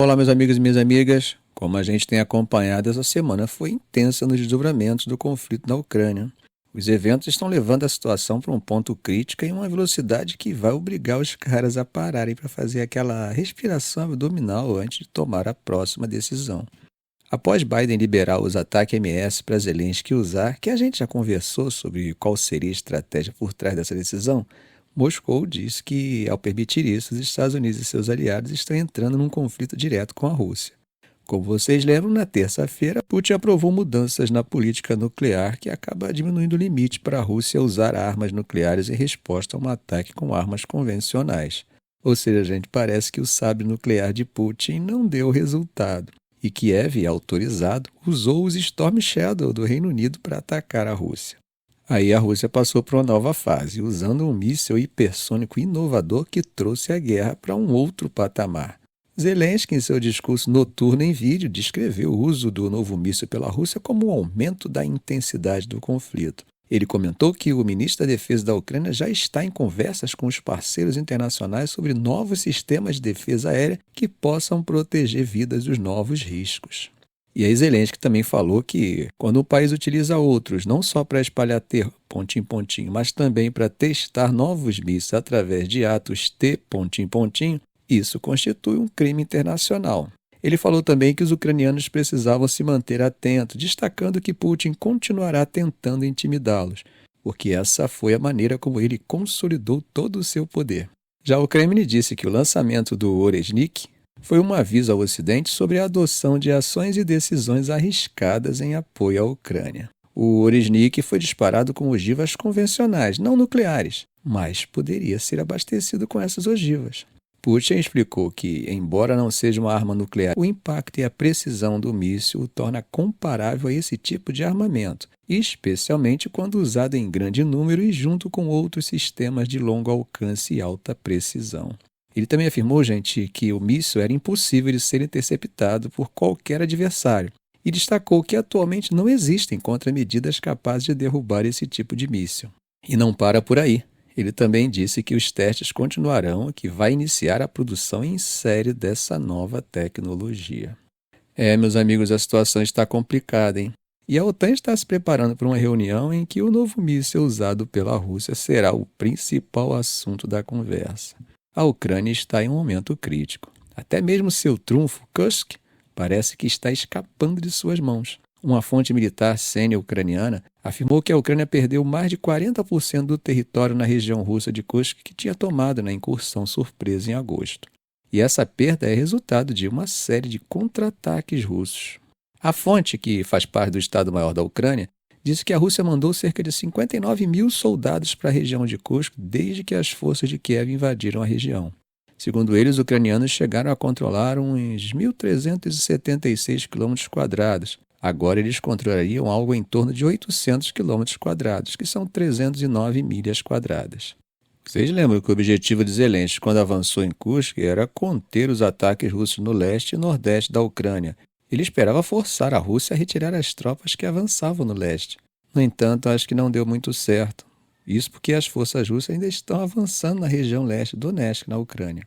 Olá, meus amigos e minhas amigas. Como a gente tem acompanhado, essa semana foi intensa nos desdobramentos do conflito na Ucrânia. Os eventos estão levando a situação para um ponto crítico em uma velocidade que vai obrigar os caras a pararem para fazer aquela respiração abdominal antes de tomar a próxima decisão. Após Biden liberar os ataques MS para Zelensky usar, que a gente já conversou sobre qual seria a estratégia por trás dessa decisão, Moscou diz que, ao permitir isso, os Estados Unidos e seus aliados estão entrando num conflito direto com a Rússia. Como vocês lembram, na terça-feira, Putin aprovou mudanças na política nuclear que acaba diminuindo o limite para a Rússia usar armas nucleares em resposta a um ataque com armas convencionais. Ou seja, gente, parece que o sabre nuclear de Putin não deu resultado. E Kiev, autorizado, usou os Storm Shadow do Reino Unido para atacar a Rússia. Aí a Rússia passou para uma nova fase, usando um míssil hipersônico inovador que trouxe a guerra para um outro patamar. Zelensky, em seu discurso noturno em vídeo, descreveu o uso do novo míssil pela Rússia como um aumento da intensidade do conflito. Ele comentou que o ministro da Defesa da Ucrânia já está em conversas com os parceiros internacionais sobre novos sistemas de defesa aérea que possam proteger vidas dos novos riscos. E aí Zelensky também falou que, quando um país utiliza outros, não só para espalhar terror, pontinho, pontinho, mas também para testar novos mísseis através de atos T, pontinho, pontinho, isso constitui um crime internacional. Ele falou também que os ucranianos precisavam se manter atentos, destacando que Putin continuará tentando intimidá-los, porque essa foi a maneira como ele consolidou todo o seu poder. Já o Kremlin disse que o lançamento do Oresnik foi um aviso ao Ocidente sobre a adoção de ações e decisões arriscadas em apoio à Ucrânia. O Oresnik foi disparado com ogivas convencionais, não nucleares, mas poderia ser abastecido com essas ogivas. Putin explicou que, embora não seja uma arma nuclear, o impacto e a precisão do míssil o torna comparável a esse tipo de armamento, especialmente quando usado em grande número e junto com outros sistemas de longo alcance e alta precisão. Ele também afirmou, gente, que o míssil era impossível de ser interceptado por qualquer adversário e destacou que atualmente não existem contramedidas capazes de derrubar esse tipo de míssil. E não para por aí. Ele também disse que os testes continuarão e que vai iniciar a produção em série dessa nova tecnologia. Meus amigos, a situação está complicada, hein? E a OTAN está se preparando para uma reunião em que o novo míssil usado pela Rússia será o principal assunto da conversa. A Ucrânia está em um momento crítico. Até mesmo seu trunfo, Kursk, parece que está escapando de suas mãos. Uma fonte militar sênior ucraniana afirmou que a Ucrânia perdeu mais de 40% do território na região russa de Kursk que tinha tomado na incursão surpresa em agosto. E essa perda é resultado de uma série de contra-ataques russos. A fonte, que faz parte do Estado-Maior da Ucrânia, disse que a Rússia mandou cerca de 59 mil soldados para a região de Kursk desde que as forças de Kiev invadiram a região. Segundo eles, os ucranianos chegaram a controlar uns 1.376 km². Agora eles controlariam algo em torno de 800 km², que são 309 milhas quadradas. Vocês lembram que o objetivo de Zelensky, quando avançou em Kursk, era conter os ataques russos no leste e nordeste da Ucrânia. Ele esperava forçar a Rússia a retirar as tropas que avançavam no leste. No entanto, acho que não deu muito certo. Isso porque as forças russas ainda estão avançando na região leste do Donetsk, na Ucrânia.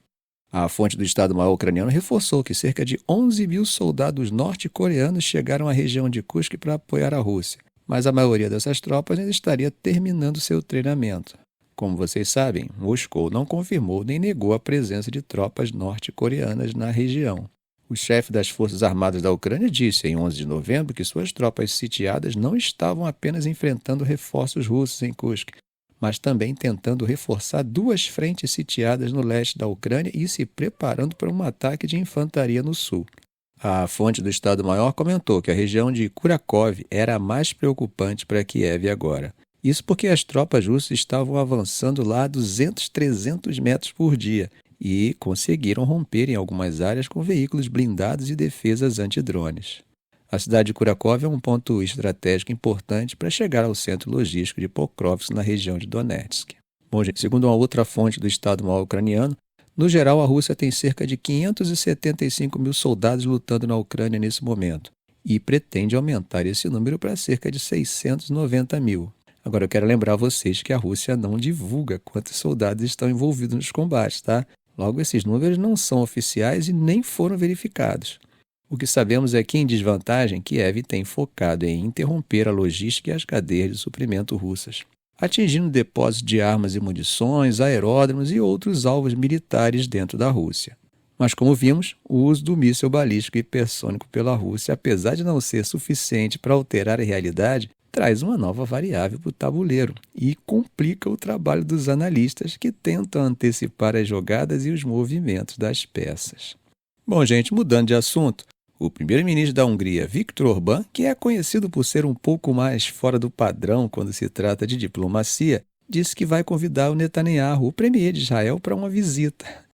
A fonte do Estado-Maior ucraniano reforçou que cerca de 11 mil soldados norte-coreanos chegaram à região de Kursk para apoiar a Rússia, mas a maioria dessas tropas ainda estaria terminando seu treinamento. Como vocês sabem, Moscou não confirmou nem negou a presença de tropas norte-coreanas na região. O chefe das Forças Armadas da Ucrânia disse em 11 de novembro que suas tropas sitiadas não estavam apenas enfrentando reforços russos em Kursk, mas também tentando reforçar duas frentes sitiadas no leste da Ucrânia e se preparando para um ataque de infantaria no sul. A fonte do Estado-Maior comentou que a região de Kurakhove era a mais preocupante para Kiev agora. Isso porque as tropas russas estavam avançando lá a 200, 300 metros por dia e conseguiram romper em algumas áreas com veículos blindados e defesas antidrones. A cidade de Kurakhove é um ponto estratégico importante para chegar ao centro logístico de Pokrovsk, na região de Donetsk. Bom, gente, segundo uma outra fonte do Estado-Maior ucraniano, no geral a Rússia tem cerca de 575 mil soldados lutando na Ucrânia nesse momento e pretende aumentar esse número para cerca de 690 mil. Agora eu quero lembrar vocês que a Rússia não divulga quantos soldados estão envolvidos nos combates, tá? Logo, esses números não são oficiais e nem foram verificados. O que sabemos é que, em desvantagem, Kiev tem focado em interromper a logística e as cadeias de suprimento russas, atingindo depósitos de armas e munições, aeródromos e outros alvos militares dentro da Rússia. Mas, como vimos, o uso do míssil balístico hipersônico pela Rússia, apesar de não ser suficiente para alterar a realidade, traz uma nova variável para o tabuleiro e complica o trabalho dos analistas que tentam antecipar as jogadas e os movimentos das peças. Bom, gente, mudando de assunto, o primeiro-ministro da Hungria, Viktor Orbán, que é conhecido por ser um pouco mais fora do padrão quando se trata de diplomacia, disse que vai convidar o Netanyahu, o premier de Israel, para uma visita.